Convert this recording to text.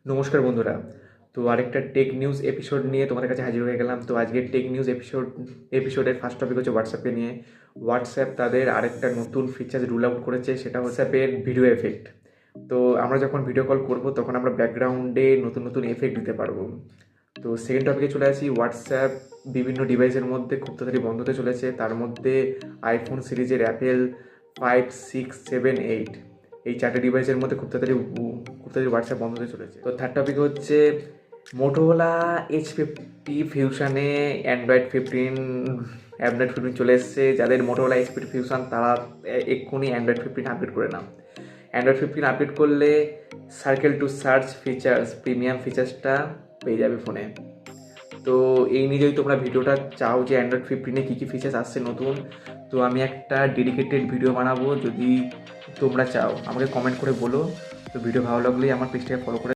নমস্কার বন্ধুরা। তো আরেকটা টেক নিউজ এপিসোড নিয়ে তোমাদের কাছে হাজির হয়ে গেলাম। তো আজকের টেক নিউজ এপিসোডের ফার্স্ট টপিক হচ্ছে হোয়াটসঅ্যাপকে নিয়ে। হোয়াটসঅ্যাপ তাদের আরেকটা নতুন ফিচার্স রুল আউট করেছে, সেটা হোয়াটসঅ্যাপের ভিডিও এফেক্ট। তো আমরা যখন ভিডিও কল করব তখন আমরা ব্যাকগ্রাউন্ডে নতুন নতুন এফেক্ট দিতে পারবো। তো সেকেন্ড টপিকে চলে আসি। হোয়াটসঅ্যাপ বিভিন্ন ডিভাইসের মধ্যে খুব তাড়াতাড়ি বন্ধ হতে চলেছে, তার মধ্যে আইফোন সিরিজের অ্যাপেল 5, 6, 7, 8 এই চারটে ডিভাইসের মধ্যে খুব তাড়াতাড়ি হোয়াটসঅ্যাপ বন্ধ হতে চলেছে। তো থার্ড টপিক হচ্ছে মোটোরোলা H50 ফিউশনে অ্যান্ড্রয়েড 15 চলে এসছে। যাদের মোটোরোলা H50 ফিউশন তারা এক্ষুনি অ্যান্ড্রয়েড 15 আপডেট করে নাও। অ্যান্ড্রয়েড 15 আপডেট করলে circle to search features premium ফিচার্সটা পেয়ে যাবে ফোনে। তো এই নিয়ে যদি তোমরা ভিডিওটা চাও যে অ্যান্ড্রয়েড 15-এ কী কী ফিচার্স আসছে নতুন, তো আমি একটা ডেডিকেটেড ভিডিও বানাবো। যদি তোমরা চাও আমাকে কমেন্ট করে বলো। তো ভিডিও ভালো লাগলেই আমার পেজটাকে ফলো করে